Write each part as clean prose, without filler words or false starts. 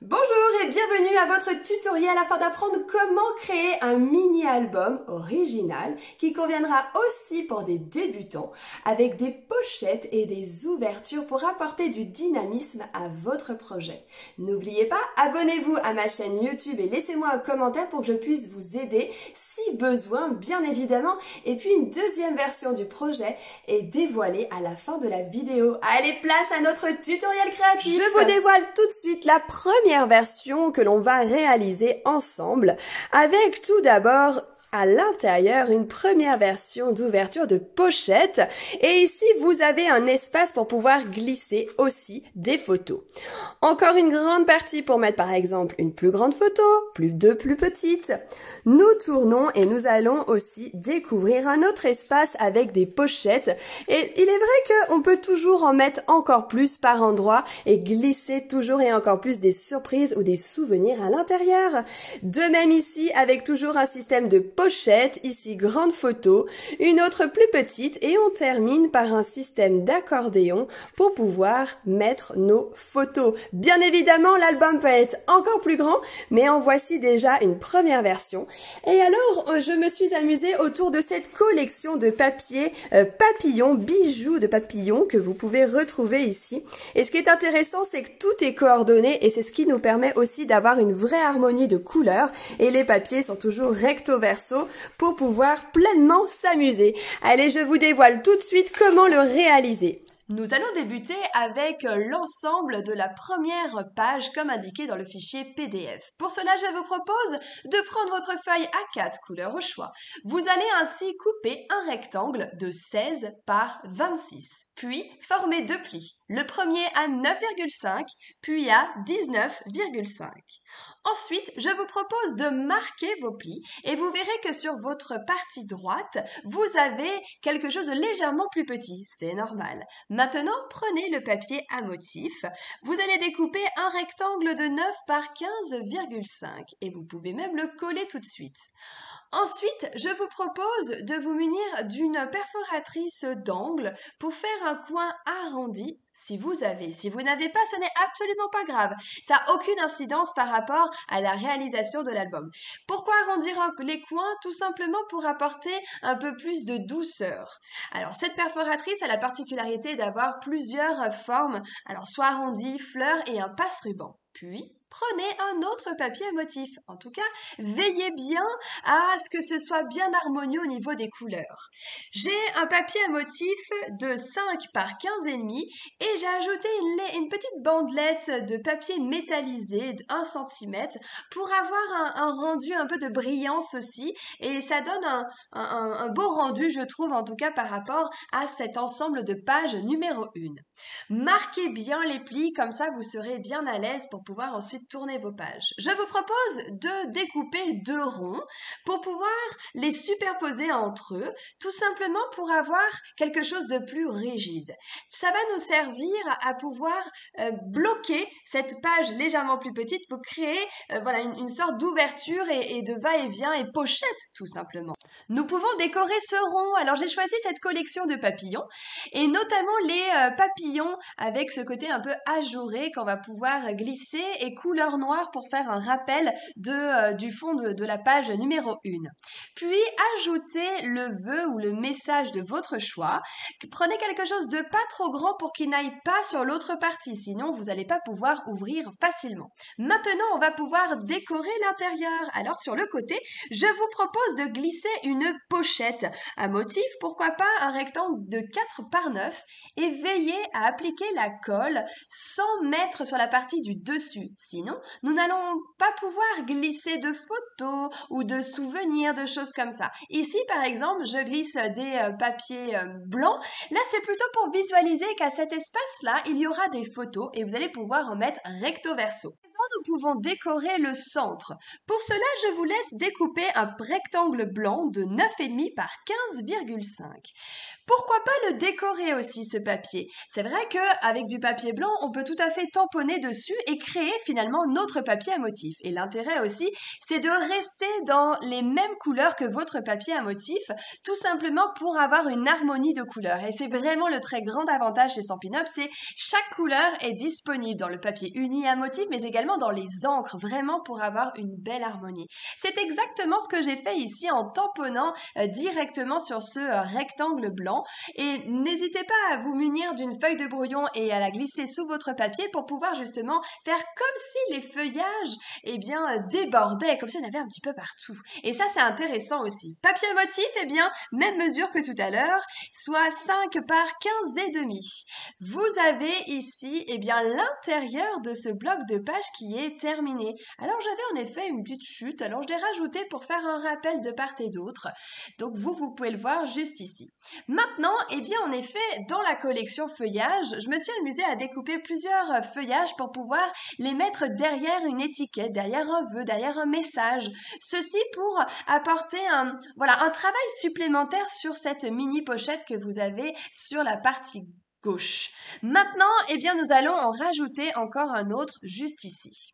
Bonjour et bienvenue à votre tutoriel afin d'apprendre comment créer un mini-album original qui conviendra aussi pour des débutants avec des pochettes et des ouvertures pour apporter du dynamisme à votre projet. N'oubliez pas, abonnez-vous à ma chaîne YouTube et laissez-moi un commentaire pour que je puisse vous aider si besoin, bien évidemment. Et puis une deuxième version du projet est dévoilée à la fin de la vidéo. Allez, place à notre tutoriel créatif. Je vous dévoile tout de suite la première version que l'on va réaliser ensemble avec tout d'abord à l'intérieur une première version d'ouverture de pochette et ici vous avez un espace pour pouvoir glisser aussi des photos. Encore une grande partie pour mettre par exemple une plus grande photo, deux plus petites. Nous tournons et nous allons aussi découvrir un autre espace avec des pochettes et il est vrai qu'on peut toujours en mettre encore plus par endroit et glisser toujours et encore plus des surprises ou des souvenirs à l'intérieur. De même ici avec toujours un système de pochette, ici grande photo, une autre plus petite et on termine par un système d'accordéon pour pouvoir mettre nos photos. Bien évidemment, l'album peut être encore plus grand, mais en voici déjà une première version. Et alors, je me suis amusée autour de cette collection de papier papillons, bijoux de papillons que vous pouvez retrouver ici. Et ce qui est intéressant, c'est que tout est coordonné et c'est ce qui nous permet aussi d'avoir une vraie harmonie de couleurs. Et les papiers sont toujours recto verso pour pouvoir pleinement s'amuser. Allez, je vous dévoile tout de suite comment le réaliser. Nous allons débuter avec l'ensemble de la première page comme indiqué dans le fichier PDF. Pour cela, je vous propose de prendre votre feuille A4 couleur au choix. Vous allez ainsi couper un rectangle de 16 par 26, puis former deux plis. Le premier à 9,5, puis à 19,5. Ensuite, je vous propose de marquer vos plis et vous verrez que sur votre partie droite, vous avez quelque chose de légèrement plus petit. C'est normal. Maintenant, prenez le papier à motif. Vous allez découper un rectangle de 9 par 15,5 et vous pouvez même le coller tout de suite. Ensuite, je vous propose de vous munir d'une perforatrice d'angle pour faire un coin arrondi si vous avez. Si vous n'avez pas, ce n'est absolument pas grave. Ça n'a aucune incidence par rapport à la réalisation de l'album. Pourquoi arrondir les coins? Tout simplement pour apporter un peu plus de douceur. Alors, cette perforatrice a la particularité d'avoir plusieurs formes, alors soit arrondi, fleur et un passe-ruban. Puis, prenez un autre papier à motif. En tout cas, veillez bien à ce que ce soit bien harmonieux au niveau des couleurs. J'ai un papier à motif de 5 par 15,5 et j'ai ajouté une petite bandelette de papier métallisé de 1 cm pour avoir un rendu un peu de brillance aussi et ça donne un beau rendu, je trouve, en tout cas par rapport à cet ensemble de pages numéro 1. Marquez bien les plis, comme ça vous serez bien à l'aise pour pouvoir ensuite tourner vos pages. Je vous propose de découper deux ronds pour pouvoir les superposer entre eux, tout simplement pour avoir quelque chose de plus rigide. Ça va nous servir à pouvoir bloquer cette page légèrement plus petite pour créer voilà, une sorte d'ouverture et de va-et-vient et pochette tout simplement. Nous pouvons décorer ce rond. Alors j'ai choisi cette collection de papillons et notamment les papillons avec ce côté un peu ajouré qu'on va pouvoir glisser et couleur noire pour faire un rappel du fond de la page numéro 1. Puis ajoutez le vœu ou le message de votre choix. Prenez quelque chose de pas trop grand pour qu'il n'aille pas sur l'autre partie, sinon vous n'allez pas pouvoir ouvrir facilement. Maintenant, on va pouvoir décorer l'intérieur. Alors sur le côté, je vous propose de glisser une pochette à motif, pourquoi pas un rectangle de 4 par 9 et veillez à appliquer la colle sans mettre sur la partie du dessus. Sinon, nous n'allons pas pouvoir glisser de photos ou de souvenirs, de choses comme ça. Ici, par exemple, je glisse des papiers blancs. Là, c'est plutôt pour visualiser qu'à cet espace-là, il y aura des photos et vous allez pouvoir en mettre recto verso. Nous pouvons décorer le centre. Pour cela, je vous laisse découper un rectangle blanc de 9,5 par 15,5. Pourquoi pas le décorer aussi, ce papier? C'est vrai qu'avec du papier blanc, on peut tout à fait tamponner dessus et créer finalement notre papier à motif. Et l'intérêt aussi, c'est de rester dans les mêmes couleurs que votre papier à motif, tout simplement pour avoir une harmonie de couleurs. Et c'est vraiment le très grand avantage chez Stampin' Up, c'est chaque couleur est disponible dans le papier uni à motif, mais également dans dans les encres, vraiment pour avoir une belle harmonie. C'est exactement ce que j'ai fait ici en tamponnant directement sur ce rectangle blanc. Et n'hésitez pas à vous munir d'une feuille de brouillon et à la glisser sous votre papier pour pouvoir justement faire comme si les feuillages débordaient, comme si on avait un petit peu partout. Et ça, c'est intéressant aussi. Papier à motif, même mesure que tout à l'heure, soit 5 par 15 et demi. Vous avez ici, l'intérieur de ce bloc de page qui est terminé. Alors, j'avais en effet une petite chute, alors je l'ai rajouté pour faire un rappel de part et d'autre. Donc, vous pouvez le voir juste ici. Maintenant, en effet, dans la collection feuillage, je me suis amusée à découper plusieurs feuillages pour pouvoir les mettre derrière une étiquette, derrière un vœu, derrière un message. Ceci pour apporter un travail supplémentaire sur cette mini pochette que vous avez sur la partie gauche. Maintenant, nous allons en rajouter encore un autre juste ici.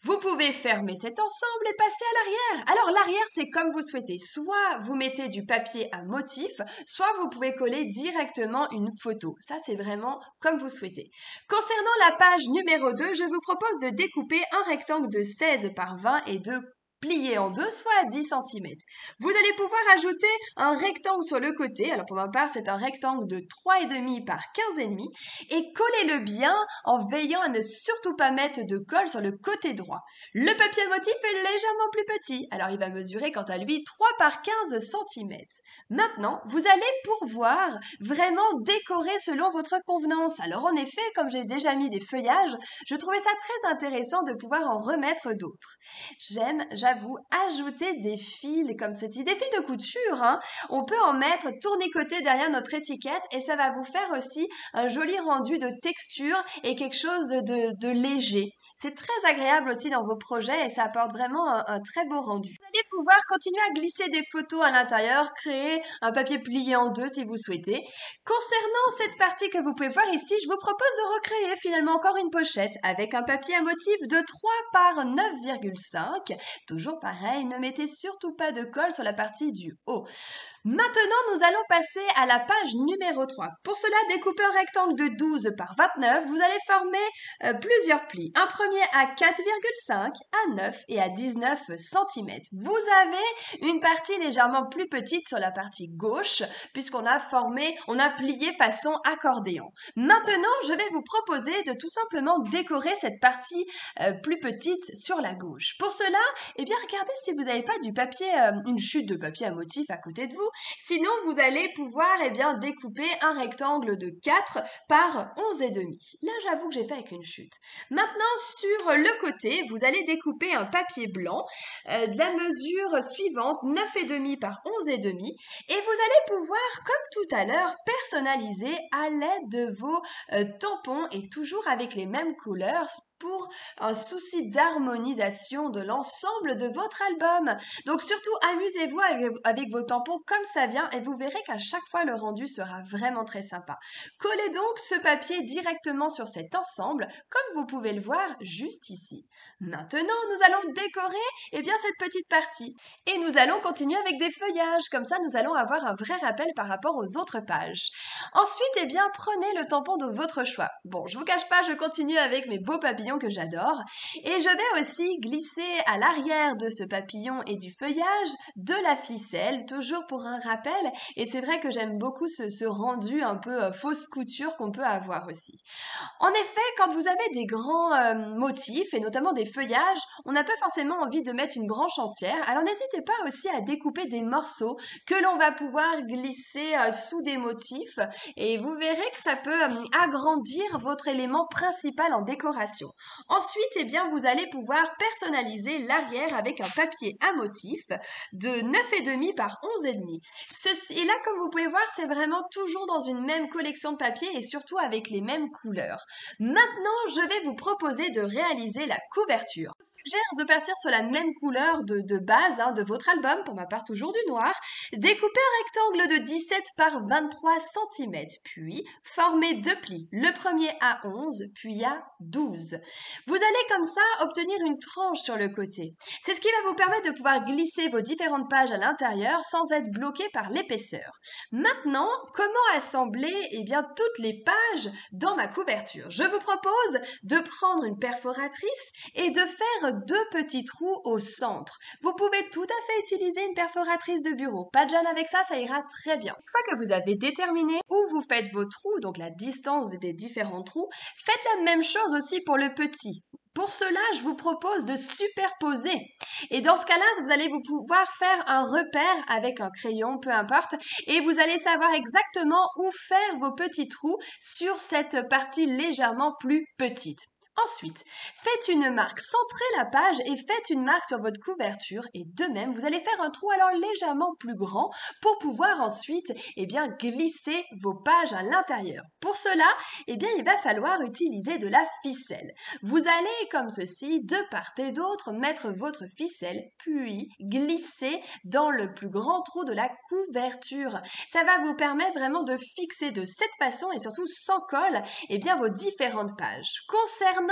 Vous pouvez fermer cet ensemble et passer à l'arrière. Alors l'arrière, c'est comme vous souhaitez. Soit vous mettez du papier à motif, soit vous pouvez coller directement une photo. Ça, c'est vraiment comme vous souhaitez. Concernant la page numéro 2, je vous propose de découper un rectangle de 16 par 20 et de plié en deux, soit à 10 cm. Vous allez pouvoir ajouter un rectangle sur le côté. Alors pour ma part, c'est un rectangle de 3,5 par 15,5 et collez-le bien en veillant à ne surtout pas mettre de colle sur le côté droit. Le papier à motif est légèrement plus petit. Alors il va mesurer quant à lui 3 par 15 cm. Maintenant, vous allez pouvoir vraiment décorer selon votre convenance. Alors en effet, comme j'ai déjà mis des feuillages, je trouvais ça très intéressant de pouvoir en remettre d'autres. J'avoue, ajouter des fils comme ceci, des fils de couture, hein. On peut en mettre tournicoter derrière notre étiquette et ça va vous faire aussi un joli rendu de texture et quelque chose de léger. C'est très agréable aussi dans vos projets et ça apporte vraiment un très beau rendu. Vous allez pouvoir continuer à glisser des photos à l'intérieur, créer un papier plié en deux si vous souhaitez. Concernant cette partie que vous pouvez voir ici, je vous propose de recréer finalement encore une pochette avec un papier à motif de 3 par 9,5. Toujours pareil, ne mettez surtout pas de colle sur la partie du haut. Maintenant, nous allons passer à la page numéro 3. Pour cela, découpez un rectangle de 12 par 29. Vous allez former plusieurs plis. Un premier à 4,5, à 9 et à 19 cm. Vous avez une partie légèrement plus petite sur la partie gauche puisqu'on a plié façon accordéon. Maintenant, je vais vous proposer de tout simplement décorer cette partie plus petite sur la gauche. Pour cela, regardez si vous n'avez pas du papier, une chute de papier à motif à côté de vous. Sinon, vous allez pouvoir découper un rectangle de 4 par 11,5. Là, j'avoue que j'ai fait avec une chute. Maintenant, sur le côté, vous allez découper un papier blanc de la mesure suivante, 9,5 par 11,5. Et vous allez pouvoir, comme tout à l'heure, personnaliser à l'aide de vos tampons et toujours avec les mêmes couleurs pour un souci d'harmonisation de l'ensemble de votre album. Donc surtout, amusez-vous avec vos tampons comme ça vient et vous verrez qu'à chaque fois, le rendu sera vraiment très sympa. Collez donc ce papier directement sur cet ensemble, comme vous pouvez le voir juste ici. Maintenant, nous allons décorer cette petite partie. Et nous allons continuer avec des feuillages. Comme ça, nous allons avoir un vrai rappel par rapport aux autres pages. Ensuite, prenez le tampon de votre choix. Bon, je vous cache pas, je continue avec mes beaux papillons que j'adore. Et je vais aussi glisser à l'arrière de ce papillon et du feuillage de la ficelle, toujours pour un rappel. Et c'est vrai que j'aime beaucoup ce rendu un peu fausse couture qu'on peut avoir aussi. En effet, quand vous avez des grands motifs et notamment des feuillages, on n'a pas forcément envie de mettre une branche entière. Alors n'hésitez pas aussi à découper des morceaux que l'on va pouvoir glisser sous des motifs et vous verrez que ça peut agrandir votre élément principal en décoration. Ensuite, vous allez pouvoir personnaliser l'arrière avec un papier à motif de 9,5 par 11,5. Et là, comme vous pouvez voir, c'est vraiment toujours dans une même collection de papier et surtout avec les mêmes couleurs. Maintenant, je vais vous proposer de réaliser la couverture. Je vous suggère de partir sur la même couleur de base de votre album, pour ma part toujours du noir. Découpez un rectangle de 17 par 23 cm, puis formez deux plis. Le premier à 11, puis à 12. Vous allez comme ça obtenir une tranche sur le côté. C'est ce qui va vous permettre de pouvoir glisser vos différentes pages à l'intérieur sans être bloqué par l'épaisseur. Maintenant, comment assembler toutes les pages dans ma couverture? Je vous propose de prendre une perforatrice et de faire 2 petits trous au centre. Vous pouvez tout à fait utiliser une perforatrice de bureau. Pas de gêne avec ça, ça ira très bien. Une fois que vous avez déterminé où vous faites vos trous, donc la distance des différents trous, faites la même chose aussi pour le petit. Pour cela, je vous propose de superposer. Et dans ce cas-là, vous allez vous pouvoir faire un repère avec un crayon, peu importe, et vous allez savoir exactement où faire vos petits trous sur cette partie légèrement plus petite. Ensuite, faites une marque, centrez la page et faites une marque sur votre couverture et de même, vous allez faire un trou alors légèrement plus grand pour pouvoir ensuite glisser vos pages à l'intérieur. Pour cela, il va falloir utiliser de la ficelle. Vous allez comme ceci, de part et d'autre, mettre votre ficelle puis glisser dans le plus grand trou de la couverture. Ça va vous permettre vraiment de fixer de cette façon et surtout sans colle vos différentes pages. Concernant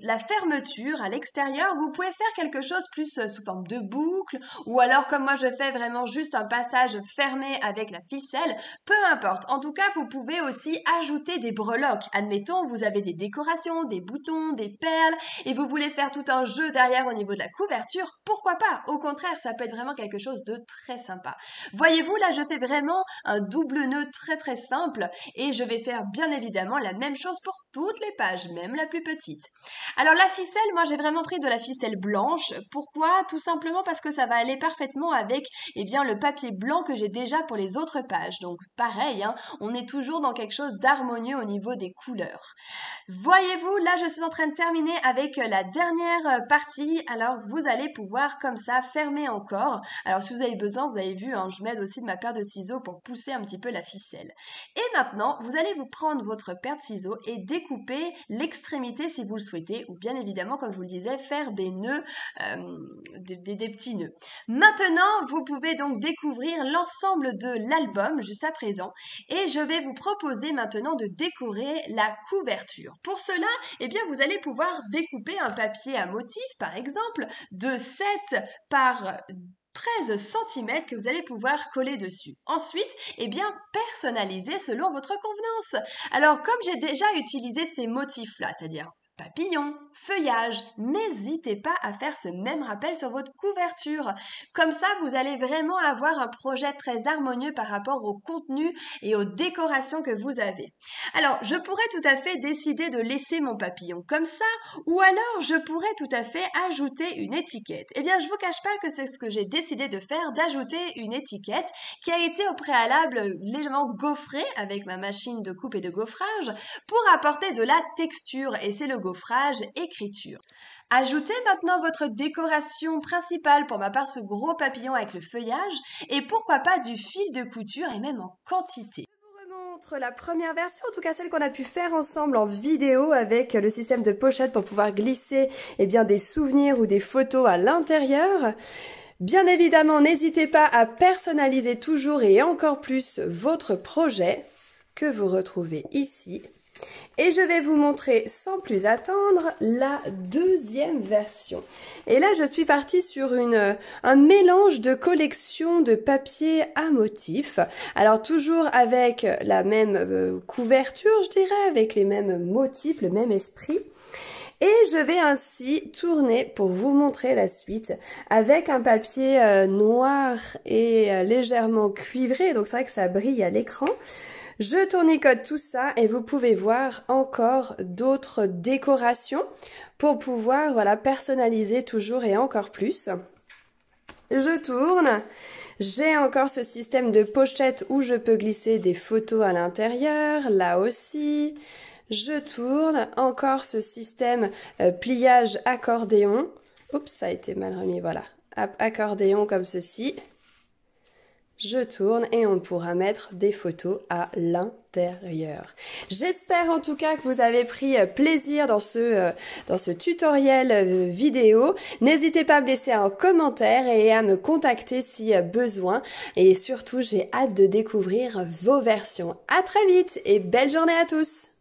la fermeture à l'extérieur, vous pouvez faire quelque chose plus sous forme de boucle ou alors comme moi je fais vraiment juste un passage fermé avec la ficelle, peu importe. En tout cas, vous pouvez aussi ajouter des breloques. Admettons, vous avez des décorations, des boutons, des perles et vous voulez faire tout un jeu derrière au niveau de la couverture, pourquoi pas? Au contraire, ça peut être vraiment quelque chose de très sympa. Voyez-vous, là je fais vraiment un double nœud très simple et je vais faire bien évidemment la même chose pour toutes les pages, même la plus petite. Alors la ficelle, moi j'ai vraiment pris de la ficelle blanche. Pourquoi? Tout simplement parce que ça va aller parfaitement avec le papier blanc que j'ai déjà pour les autres pages. Donc pareil, on est toujours dans quelque chose d'harmonieux au niveau des couleurs. Voyez-vous, là je suis en train de terminer avec la dernière partie. Alors vous allez pouvoir comme ça fermer encore. Alors si vous avez besoin, vous avez vu, je m'aide aussi de ma paire de ciseaux pour pousser un petit peu la ficelle. Et maintenant, vous allez vous prendre votre paire de ciseaux et découper l'extrémité si vous le souhaitez, ou bien évidemment, comme je vous le disais, faire des nœuds, des petits nœuds. Maintenant, vous pouvez donc découvrir l'ensemble de l'album jusqu'à présent et je vais vous proposer maintenant de décorer la couverture. Pour cela, vous allez pouvoir découper un papier à motif, par exemple, de 7 par 13 cm que vous allez pouvoir coller dessus. Ensuite, personnaliser selon votre convenance. Alors, comme j'ai déjà utilisé ces motifs-là, c'est-à-dire papillon, feuillage, n'hésitez pas à faire ce même rappel sur votre couverture. Comme ça, vous allez vraiment avoir un projet très harmonieux par rapport au contenu et aux décorations que vous avez. Alors, je pourrais tout à fait décider de laisser mon papillon comme ça, ou alors je pourrais tout à fait ajouter une étiquette. Je vous cache pas que c'est ce que j'ai décidé de faire, d'ajouter une étiquette qui a été au préalable légèrement gaufrée avec ma machine de coupe et de gaufrage pour apporter de la texture, et c'est le gaufrage écriture. Ajoutez maintenant votre décoration principale, pour ma part ce gros papillon avec le feuillage, et pourquoi pas du fil de couture et même en quantité. Je vous remontre la première version, en tout cas celle qu'on a pu faire ensemble en vidéo avec le système de pochette pour pouvoir glisser des souvenirs ou des photos à l'intérieur. Bien évidemment, n'hésitez pas à personnaliser toujours et encore plus votre projet que vous retrouvez ici. Et je vais vous montrer sans plus attendre la deuxième version. Et là, je suis partie sur un mélange de collection de papier à motifs. Alors toujours avec la même couverture, je dirais, avec les mêmes motifs, le même esprit. Et je vais ainsi tourner pour vous montrer la suite avec un papier noir et légèrement cuivré. Donc c'est vrai que ça brille à l'écran. Je tournicote tout ça et vous pouvez voir encore d'autres décorations pour pouvoir personnaliser toujours et encore plus. Je tourne. J'ai encore ce système de pochette où je peux glisser des photos à l'intérieur, là aussi. Je tourne, encore ce système pliage accordéon. Oups, ça a été mal remis, voilà. Accordéon comme ceci. Je tourne et on pourra mettre des photos à l'intérieur. J'espère en tout cas que vous avez pris plaisir dans ce tutoriel vidéo. N'hésitez pas à me laisser un commentaire et à me contacter si besoin. Et surtout, j'ai hâte de découvrir vos versions. À très vite et belle journée à tous!